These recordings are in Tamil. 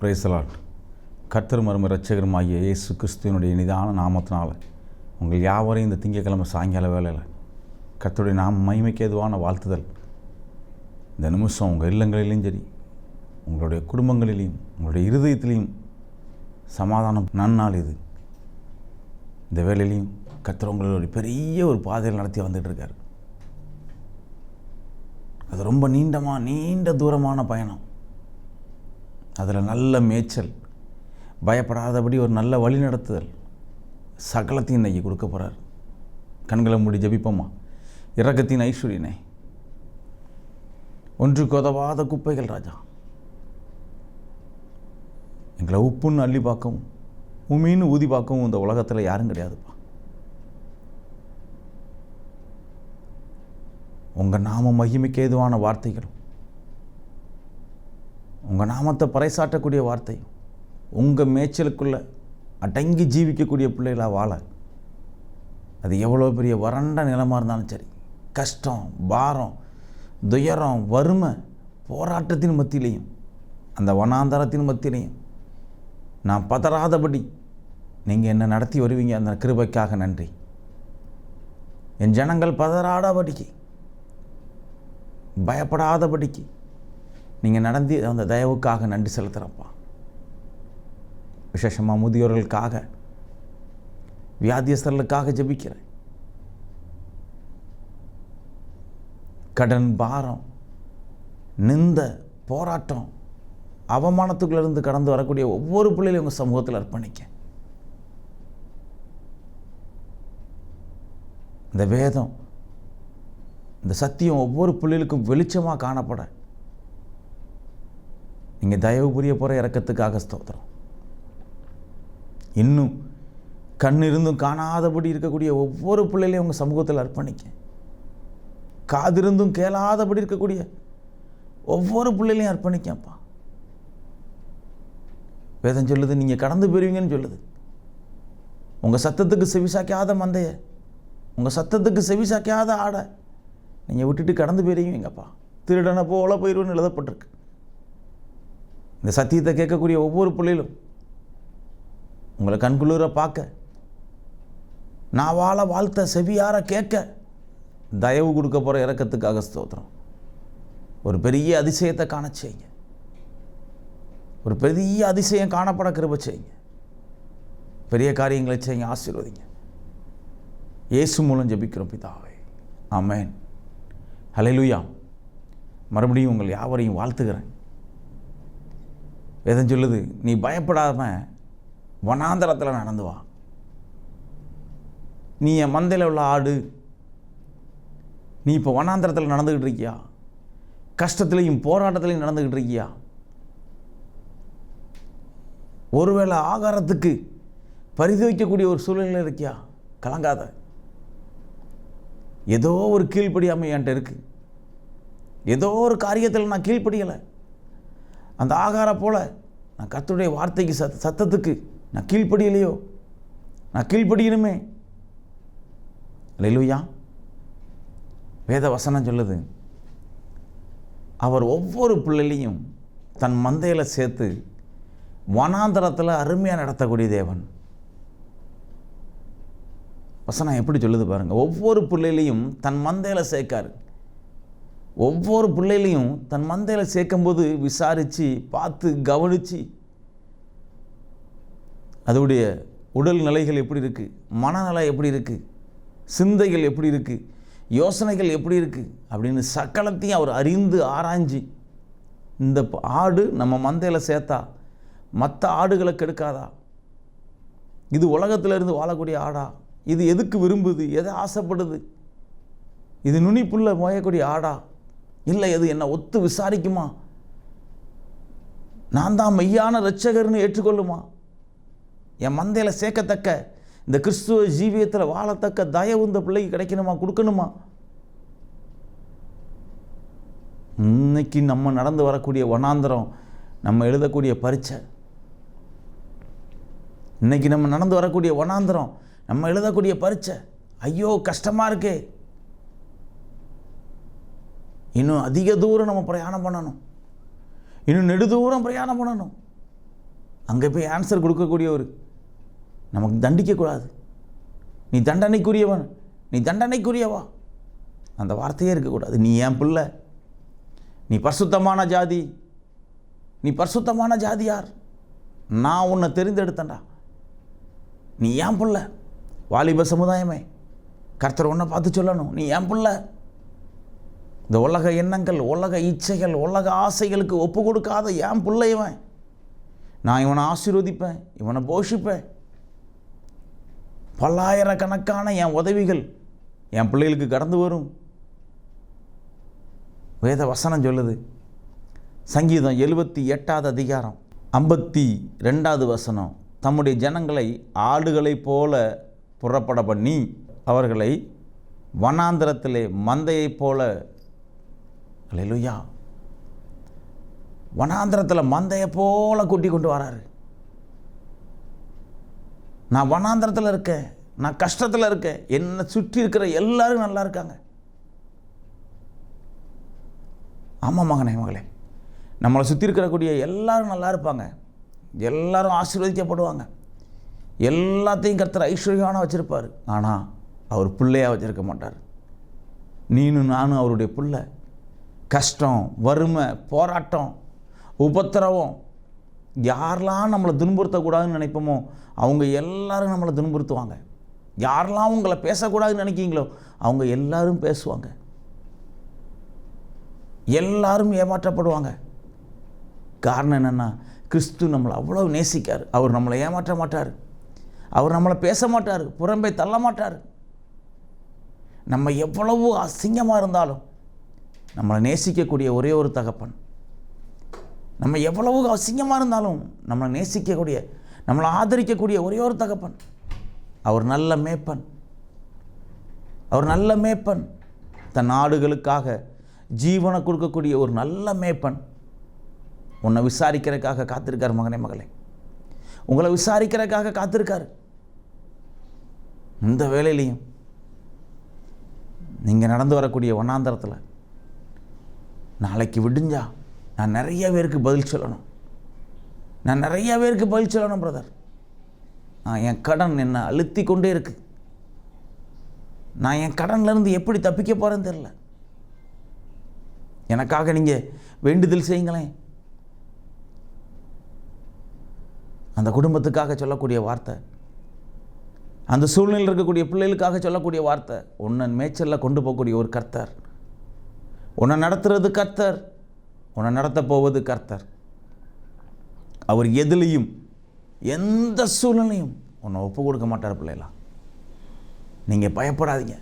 Praise the Lord. கர்த்தரும் இரட்சகருமாகிய இயேசு கிறிஸ்துவினுடைய இனிதான நாமத்தினால் உங்கள் யாவரையும் இந்த திங்கட்கிழமை சாயங்கால வேளையில் கர்த்தருடைய மகிமைக்கு ஏதுவான வாழ்த்துதல் இந்த நிமிஷம் உங்கள் இல்லங்களிலையும் சரி, உங்களுடைய குடும்பங்களிலையும் உங்களுடைய இருதயத்திலையும் சமாதானம் நன்னாள். இது இந்த வேலையிலையும் கர்த்தர் உங்களுடைய பெரிய ஒரு பாதையில் நடத்தி வந்துட்டு இருக்கார். அது ரொம்ப நீண்ட தூரமான பயணம். அதில் நல்ல மேய்ச்சல், பயப்படாதபடி ஒரு நல்ல வழி நடத்துதல், சகலத்தையும் இன்னைக்கு கொடுக்க போகிறார். கண்களை மூடி ஜெபிப்போமா. இரக்கத்தின் ஐஸ்வர்யனே, ஒன்றுக்கு உதவாத குப்பைகள் ராஜா, எங்களை உப்புன்னு அள்ளி பார்க்கவும் உமீன்னு ஊதி பார்க்கவும் இந்த உலகத்தில் யாரும் கிடையாதுப்பா. உங்கள் நாம மகிமைக்கு ஏதுவான வார்த்தைகளும் உங்கள் நாமத்தை பறைசாட்டக்கூடிய வார்த்தையும் உங்கள் மேய்ச்சலுக்குள்ளே அடங்கி ஜீவிக்கக்கூடிய பிள்ளைகளாக வாழ, அது எவ்வளோ பெரிய வறண்ட நிலமாக இருந்தாலும் சரி, கஷ்டம், பாரம், துயரம், வறுமை, போராட்டத்தின் மத்தியிலையும் அந்த வனாந்தரத்தின் மத்தியிலையும் நான் பதறாதபடி நீங்கள் என்னை நடத்தி வருவீங்க. அந்த கிருபைக்காக நன்றி. என் ஜனங்கள் பதறாதபடிக்கு, பயப்படாதபடிக்கு நீங்கள் நடந்து அந்த தயவுக்காக நன்றி செலுத்துகிறப்பா. விசேஷமாக முதியோர்களுக்காக, வியாதியஸ்தர்களுக்காக ஜெபிக்கிறேன். கடன், பாரம், நிந்த, போராட்டம், அவமானத்துக்குள்ளேருந்து கடந்து வரக்கூடிய ஒவ்வொரு பிள்ளைகளையும் உங்கள் சமூகத்தில் அர்ப்பணிக்க. இந்த வேதம், இந்த சத்தியம் ஒவ்வொரு பிள்ளைகளுக்கும் வெளிச்சமாக காணப்பட நீங்கள் தயவு புரிய போகிற இரக்கத்துக்காக ஸ்தோத்திரம். இன்னும் கண் இருந்தும் காணாதபடி இருக்கக்கூடிய ஒவ்வொரு பிள்ளைகளையும் உங்கள் சமூகத்தில் அர்ப்பணிக்க. காதிருந்தும் கேளாதபடி இருக்கக்கூடிய ஒவ்வொரு பிள்ளைகளையும் அர்ப்பணிக்கப்பா. வேதம் சொல்லுது, நீங்கள் கடந்து போயிருவீங்கன்னு சொல்லுது. உங்கள் சத்தத்துக்கு செவிசாக்காத மந்தைய, உங்கள் சத்தத்துக்கு செவிசாக்காத ஆடை நீங்கள் விட்டுட்டு கடந்து போயிருவீங்கப்பா. திருடனை போல போயிடுவேன்னு எழுதப்பட்டிருக்கு. இந்த சத்தியத்தை கேட்கக்கூடிய ஒவ்வொரு பிள்ளைகளும் உங்களை கண்குளிர பார்க்க, நான் வாழ வாழ்த்த செவியார கேட்க தயவு கொடுக்க போகிற இரக்கத்துக்காக ஸ்தோத்திரம். ஒரு பெரிய அதிசயத்தை காண செய்யுங்க. ஒரு பெரிய அதிசயம் காணப்பட கிருபை செய்யுங்க. பெரிய காரியங்களை செய்யுங்க. ஆசீர்வதிங்க. இயேசு மூலம் ஜெபிக்கிறோம் பிதாவே, ஆமென். ஹல்லேலூயா. மறுபடியும் உங்கள் யாவரையும் வாழ்த்துகிறேன். வேதம் சொல்லுது, நீ பயப்படாமல் வனாந்தரத்தில் நடந்து வா. நீ என் மந்தையில் உள்ள ஆடு. நீ இப்போ வனாந்தரத்தில் நடந்துக்கிட்டு இருக்கியா? கஷ்டத்துலையும் போராட்டத்திலையும் நடந்துக்கிட்டு இருக்கியா? ஒருவேளை ஆகாரத்துக்கு பரிதவிக்கக்கூடிய ஒரு சூழ்நிலையில் இருக்கியா? கலங்காத. ஏதோ ஒரு கீழ்ப்படியாமை என்கிட்ட இருக்குது. ஏதோ ஒரு காரியத்தில் நான் கீழ்ப்படியலை. அந்த ஆகார போல் நான் கர்த்தருடைய வார்த்தைக்கு சத்தத்துக்கு நான் கீழ்ப்படியலையோ? நான் கீழ்ப்படியணுமே. அல்லேலூயா. வேத வசனம் சொல்லுது, அவர் ஒவ்வொரு பிள்ளைகளையும் தன் மந்தையில் சேர்த்து வனாந்தரத்தில் அருமையாக நடத்தக்கூடிய தேவன். வசனம் எப்படி சொல்லுது பாருங்கள். ஒவ்வொரு பிள்ளைகளையும் தன் மந்தையில் சேர்க்காரு. ஒவ்வொரு பிள்ளைகளையும் தன் மந்தையில் சேர்க்கும்போது விசாரித்து, பார்த்து, கவனித்து, அதோடைய உடல் நிலைகள் எப்படி இருக்குது, மனநிலை எப்படி இருக்குது, சிந்தைகள் எப்படி இருக்குது, யோசனைகள் எப்படி இருக்குது அப்படின்னு சகலத்தையும் அவர் அறிந்து ஆராய்ஞ்சி, இந்த ஆடு நம்ம மந்தையில் சேர்த்தா மற்ற ஆடுகளை கெடுக்காதா? இது உலகத்திலிருந்து வாழக்கூடிய ஆடா? இது எதுக்கு விரும்புது, எதை ஆசைப்படுது? இது நுனிப்புள்ள மோயக்கூடிய ஆடா? இல்லை அது என்னை ஒத்து விசாரிக்குமா? நான் தான் மெய்யான இரட்சகர்னு ஏற்றுக்கொள்ளுமா? என் மந்தையில் சேர்க்கத்தக்க இந்த கிறிஸ்துவ ஜீவியத்தில் வாழத்தக்க தயவு இந்த பிள்ளைக்கு கிடைக்கணுமா, கொடுக்கணுமா? இன்னைக்கு நம்ம நடந்து வரக்கூடிய வனாந்தரம், நம்ம எழுதக்கூடிய பரீட்சை, இன்னைக்கு நம்ம நடந்து வரக்கூடிய வனாந்தரம், நம்ம எழுதக்கூடிய பரீட்சை, ஐயோ கஷ்டமாக இருக்கே. இன்னும் அதிக தூரம் நம்ம பிரயாணம் பண்ணணும். இன்னும் நெடுதூரம் பிரயாணம் பண்ணணும். அங்கே போய் ஆன்சர் கொடுக்கக்கூடியவர். நமக்கு தண்டிக்கக்கூடாது. நீ தண்டனைக்குரியவன், நீ தண்டனைக்குரியவா, அந்த வார்த்தையே இருக்கக்கூடாது. நீ என் பிள்ளை, நீ பரிசுத்தமான ஜாதி, நீ பரிசுத்தமான ஜாதியார், நான் உன்னை தெரிந்தெடுத்தேன்டா, நீ என் பிள்ளை. வாலிப சமுதாயமே, கர்த்தர் உன்னை பார்த்து சொல்லணும், நீ என் பிள்ளை. இந்த உலக எண்ணங்கள், உலக இச்சைகள், உலக ஆசைகளுக்கு ஒப்பு கொடுக்காத என் பிள்ளை இவன். நான் இவனை ஆசீர்வதிப்பேன், இவனை போஷிப்பேன். பல்லாயிரக்கணக்கான என் உதவிகள் என் பிள்ளைகளுக்கு கடந்து வரும். வேத வசனம் சொல்லுது. சங்கீதம் 78 அதிகாரம் 52 வசனம், தம்முடைய ஜனங்களை ஆடுகளைப் போல புறப்பட பண்ணி அவர்களை வனாந்திரத்திலே மந்தையைப் போல, அல்லேலூயா, வனாந்திரத்தில் மந்தையை போல கூட்டி கொண்டு வராரு. நான் வனாந்திரத்தில் இருக்கேன், நான் கஷ்டத்தில் இருக்கேன், என்னை சுற்றி இருக்கிற எல்லாரும் நல்லா இருக்காங்க. ஆமாம் மகனே, மகளே, நம்மளை சுற்றி இருக்கிறக்கூடிய எல்லாரும் நல்லா இருப்பாங்க, எல்லாரும் ஆசீர்வதிக்கப்படுவாங்க, எல்லாத்தையும் கர்த்தர் ஐஸ்வர்யமான வச்சுருப்பார். ஆனால் அவர் பிள்ளையாக வச்சுருக்க மாட்டார். நீனும் நானும் அவருடைய பிள்ளை. கஷ்டம், வறுமை, போராட்டம், உபத்திரவம், யாரெல்லாம் நம்மளை துன்புறுத்தக்கூடாதுன்னு நினைப்போமோ அவங்க எல்லாரும் நம்மளை துன்புறுத்துவாங்க. யாரெல்லாம் உங்களை பேசக்கூடாதுன்னு நினைக்கிங்களோ அவங்க எல்லாரும் பேசுவாங்க. எல்லாரும் ஏமாற்றப்படுவாங்க. காரணம் என்னென்னா, கிறிஸ்து நம்மளை அவ்வளோ நேசிக்கார். அவர் நம்மளை ஏமாற்ற மாட்டார், அவர் நம்மளை பேச மாட்டார், புறம்பே தள்ள மாட்டார். நம்ம எவ்வளவு அசிங்கமாக இருந்தாலும் நம்மளை நேசிக்கக்கூடிய ஒரே ஒரு தகப்பன். நம்ம எவ்வளவு அசிங்கமாக இருந்தாலும் நம்மளை நேசிக்கக்கூடிய, நம்மளை ஆதரிக்கக்கூடிய ஒரே ஒரு தகப்பன். அவர் நல்ல மேய்ப்பன். அவர் நல்ல மேய்ப்பன். தன் ஆடுகளுக்காக ஜீவனை கொடுக்கக்கூடிய ஒரு நல்ல மேய்ப்பன். உன்னை விசாரிக்கிறதுக்காக காத்திருக்கார் மகனே, மகளே, உங்களை விசாரிக்கிறதுக்காக காத்திருக்கார். இந்த வேளையிலையும் நீங்கள் நடந்து வரக்கூடிய வனாந்தரத்தில் நாளைக்கு விடிஞ்சா நான் நிறைய பேருக்கு பதில் சொல்லணும், நான் நிறைய பேருக்கு பதில் சொல்லணும் பிரதர். என் கடன் என்னை அழுத்தி கொண்டே இருக்கு, நான் என் கடன்லேருந்து எப்படி தப்பிக்க போகிறேன்னு தெரியல, எனக்காக நீங்கள் வேண்டுதல் செய்யுங்களேன். அந்த குடும்பத்துக்காக சொல்லக்கூடிய வார்த்தை, அந்த சூழ்நிலையில் இருக்கக்கூடிய பிள்ளைகளுக்காக சொல்லக்கூடிய வார்த்தை, உன்னை மேய்ச்சலில் கொண்டு போகக்கூடிய ஒரு கர்த்தர், உன்னை நடத்துறது கர்த்தர், உன்னை நடத்த போவது கர்த்தர். அவர் எதுலேயும் எந்த சூழ்நிலையும் உன்னை ஒப்பு கொடுக்க மாட்டார். பிள்ளைகளா, நீங்கள் பயப்படாதீங்க.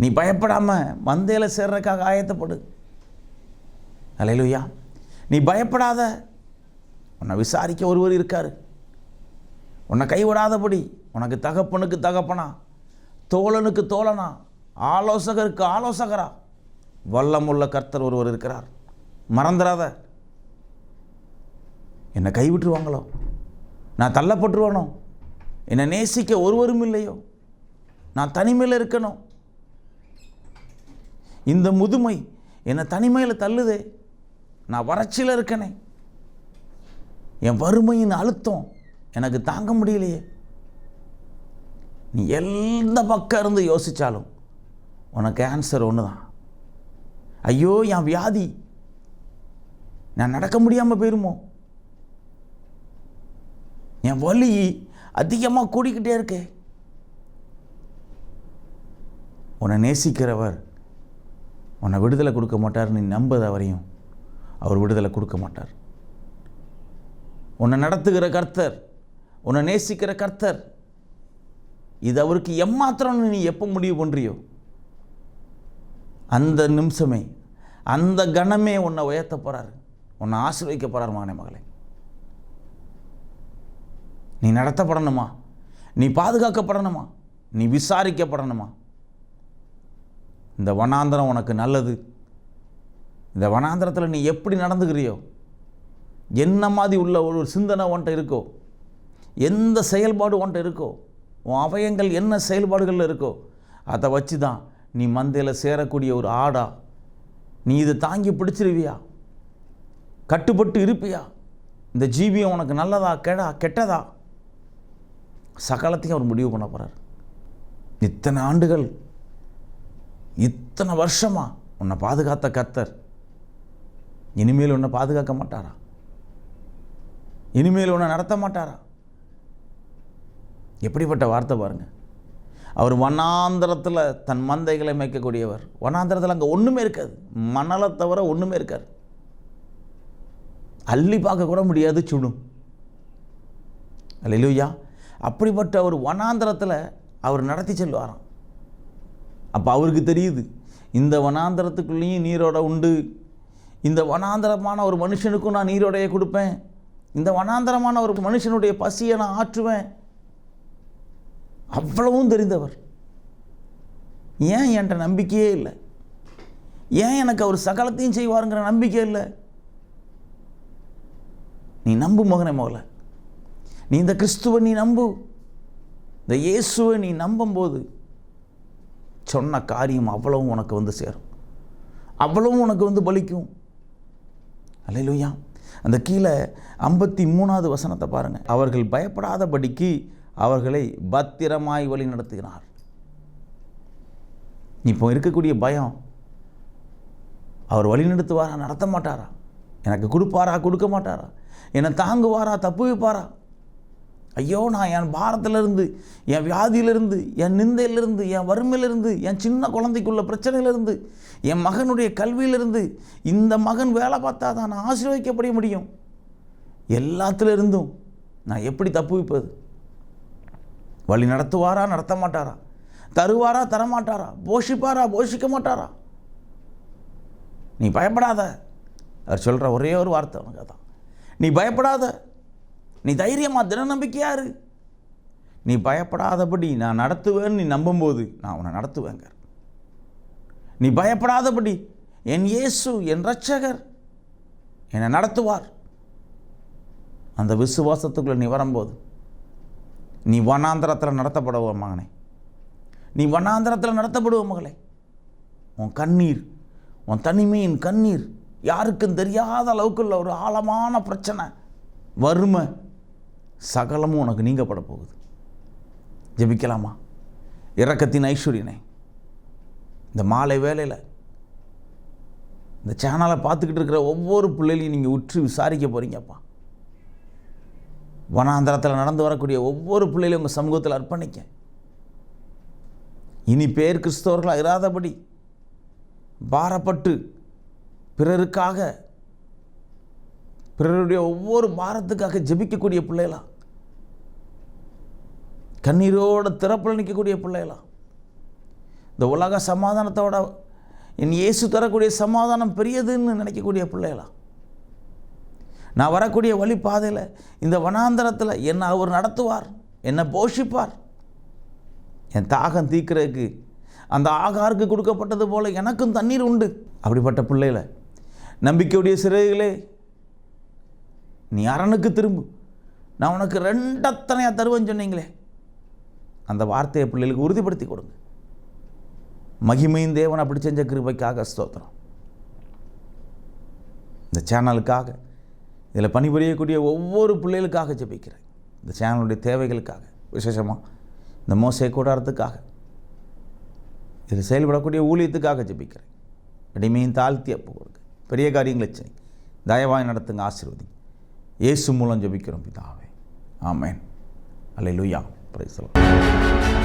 நீ பயப்படாமல் மந்தையில் சேர்றதுக்காக ஆயத்தப்படு. அல்லேலூயா. நீ பயப்படாத. உன்னை விசாரிக்க ஒருவர் இருக்கார். உன்னை கைவிடாதபடி உனக்கு தகப்பனுக்கு தகப்பனா, தோழனுக்கு தோழனா, ஆலோசகருக்கு ஆலோசகரா வல்லமுள்ள கர்த்தர் ஒருவர் இருக்கிறார். மறந்துடாத. என்னை கைவிட்டுருவாங்களோ, நான் தள்ளப்பட்டுருவானோ, என்னை நேசிக்க ஒருவரும் இல்லையோ, நான் தனிமையில் இருக்கணும், இந்த முதுமை என்னை தனிமையில் தள்ளுதே, நான் வறட்சியில் இருக்கனே, என் வறுமையின் அழுத்தம் எனக்கு தாங்க முடியலையே. நீ எந்த பக்கம் இருந்து யோசித்தாலும் உனக்கு ஆன்சர் ஒன்று தான். ஐயோ, என் வியாதி, நான் நடக்க முடியாமல் போயிருமோ, என் வலி அதிகமாக கூடிக்கிட்டே இருக்கே. உன்னை நேசிக்கிறவர் உன்னை விடுதலை கொடுக்க மாட்டார். நீ நம்புத வரையும் அவர் விடுதலை கொடுக்க மாட்டார். உன்னை நடத்துகிற கர்த்தர், உன்னை நேசிக்கிற கர்த்தர், இது அவருக்கு எம்மாத்திரம்னு நீ எப்போ முடிவு பண்ணுறியோ அந்த நிமிஷமே, அந்த கணமே உன்னை உயர்த்த போகிறார், உன்னை ஆசீர்வதிக்க போகிறார். மகனே, மகளே, நீ நடத்தப்படணுமா, நீ பாதுகாக்கப்படணுமா, நீ விசாரிக்கப்படணுமா? இந்த வனாந்தரம் உனக்கு நல்லது. இந்த வனாந்தரத்தில் நீ எப்படி நடந்துக்கிறியோ, என்ன மாதிரி உள்ள ஒரு சிந்தனை உன்ட்ட இருக்கோ, எந்த செயல்பாடு உன்ட்ட இருக்கோ, உன் அவயங்கள் என்ன செயல்பாடுகளில் இருக்கோ, அதை வச்சு தான் நீ மந்தையில் சேரக்கூடிய ஒரு ஆடா. நீ இதை தாங்கி பிடிச்சிருவியா? கட்டுப்பட்டு இருப்பியா? இந்த ஜீவியம் உனக்கு நல்லதா கெட்டதா சகலத்தையும் அவர் முடிவு பண்ண போகிறார். இத்தனை ஆண்டுகள், இத்தனை வருஷமா உன்னை பாதுகாத்த கர்த்தர் இனிமேல் உன்னை பாதுகாக்க மாட்டாரா? இனிமேல் உன்னை நடத்த மாட்டாரா? எப்படிப்பட்ட வார்த்தை பாருங்க. அவர் வனாந்தரத்தில் தன் மந்தைகளை மேய்க்கக்கூடியவர். வனாந்தரத்தில் அங்கே ஒன்றுமே இருக்காது, மணலை தவிர ஒன்றுமே இருக்காது. அள்ளி பார்க்க கூட முடியாது, சுடும். அல்லேலூயா. அப்படிப்பட்ட ஒரு வனாந்தரத்தில் அவர் நடத்தி செல்வாராம். அப்போ அவருக்கு தெரியுது, இந்த வனாந்தரத்துக்குள்ளேயும் நீரோட உண்டு, இந்த வனாந்தரமான ஒரு மனுஷனுக்கும் நான் நீரோடையை கொடுப்பேன், இந்த வனாந்தரமான ஒரு மனுஷனுடைய பசியை நான் ஆற்றுவேன். அவ்வளவும் தெரிந்தவர். ஏன் என்கிட்ட நம்பிக்கையே இல்லை? ஏன் எனக்கு அவர் சகலத்தையும் செய்வாருங்கிற நம்பிக்கை இல்லை? நீ நம்பு மகனே, மகள, நீ இந்த கிறிஸ்துவை நீ நம்பு. இந்த இயேசுவை நீ நம்பும்போது சொன்ன காரியம் அவ்வளவும் உனக்கு வந்து சேரும், அவ்வளவும் உனக்கு வந்து பலிக்கும். அல்லேலூயா. அந்த கீழே 53வது வசனத்தை பாருங்கள். அவர்கள் பயப்படாதபடிக்கு அவர்களை பத்திரமாய் வழி நடத்துகிறார். இப்போ இருக்கக்கூடிய பயம், அவர் வழி நடத்துவாரா, நடத்த மாட்டாரா? எனக்கு கொடுப்பாரா, கொடுக்க மாட்டாரா? என்னை தாங்குவாரா, தப்பு வைப்பாரா? ஐயோ, நான் என் பாரத்திலிருந்து, என் வியாதியிலிருந்து, என் நிந்தையிலிருந்து, என் வறுமையிலிருந்து, என் சின்ன குழந்தைக்குள்ள பிரச்சனையிலிருந்து, என் மகனுடைய கல்வியிலிருந்து, இந்த மகன் வேலை பார்த்தா தான் நான் ஆசீர்வதிக்கப்பட முடியும், எல்லாத்திலிருந்தும் நான் எப்படி தப்பு வைப்பது? வழி நடத்துவாரா, நடத்த மாட்டாரா? தருவாரா, தரமாட்டாரா? போஷிப்பாரா, போஷிக்க மாட்டாரா? நீ பயப்படாத. அவர் சொல்கிற ஒரே ஒரு வார்த்தை உனக்கு அதான். நீ பயப்படாத, நீ தைரியமாக தின நம்பிக்கையாரு. நீ பயப்படாதபடி நான் நடத்துவேன்னு நீ நம்பும்போது நான் உன்னை நடத்துவேங்க. நீ பயப்படாதபடி என் இயேசு, என் இரட்சகர் என்னை நடத்துவார். அந்த விசுவாசத்துக்குள்ளே நீ வரும்போது நீ வனாந்தரத்தில் நடத்தப்படுவ மகனே, நீ வனாந்தரத்தில் நடத்தப்படுவ மகளே. உன் கண்ணீர், உன் தனிமையின் கண்ணீர், யாருக்கும் தெரியாத அளவுக்குள்ள ஒரு ஆழமான பிரச்சனை, வறுமை, சகலமும் உனக்கு நீங்கப்பட போகுது. ஜெபிக்கலாமா? இரக்கத்தின் ஐஸ்வர்யனே, இந்த மாலை வேளையில் இந்த சேனலை பார்த்துக்கிட்டு இருக்கிற ஒவ்வொரு பிள்ளைகளையும் நீங்கள் உற்று விசாரிக்க போகிறீங்கப்பா. வனாந்தரத்தில் நடந்து வரக்கூடிய ஒவ்வொரு பிள்ளைகளையும் உங்கள் சமூகத்தில் அர்ப்பணிக்க. இனி பேர் கிறிஸ்தவர்களாக இராதபடி பாரப்பட்டு பிறருக்காக, பிறருடைய ஒவ்வொரு பாரத்துக்காக ஜெபிக்கக்கூடிய பிள்ளைகளா, கண்ணீரோடு திறப்பில் நிற்கக்கூடிய பிள்ளைகளா, இந்த உலக சமாதானத்தோட என் இயேசு தரக்கூடிய சமாதானம் பெரியதுன்னு நினைக்கக்கூடிய பிள்ளைகளா, நான் வரக்கூடிய வழி பாதையில் இந்த வனாந்தரத்தில் என்னை அவர் நடத்துவார், என்னை போஷிப்பார், என் தாகம் தீர்க்கிறதுக்கு அந்த ஆகாருக்கு கொடுக்கப்பட்டது போல எனக்கும் தண்ணீர் உண்டு. அப்படிப்பட்ட பிள்ளைகளை, நம்பிக்கையுடைய சிறைகளே, நீ அரணுக்கு திரும்பு, நான் உனக்கு 2 அத்தனையாக தருவேன்னு சொன்னீங்களே, அந்த வார்த்தையை பிள்ளைகளுக்கு உறுதிப்படுத்தி கொடுங்க. மகிமையின் தேவன் அப்படி செஞ்ச கிருபைக்காக ஸ்தோத்திரம். இந்த சேனலுக்காக, இதில் பணிபுரியக்கூடிய ஒவ்வொரு பிள்ளைகளுக்காக ஜெபிக்கிறேன். இந்த சேனலுடைய தேவைகளுக்காக, விசேஷமாக இந்த மோசே கூடாரத்துக்காக, இதில் செயல்படக்கூடிய ஊழியத்துக்காக ஜெபிக்கிறேன். அடிமையின் தாழ்த்தி அப்போ கொடுங்க. பெரிய காரியங்களை செய், தயவாய் நடத்துங்க, ஆசீர்வதி. இயேசு மூலம் ஜெபிக்கிறோம் பிதாவே, ஆமென். அல்லேலூயா. Praise the Lord.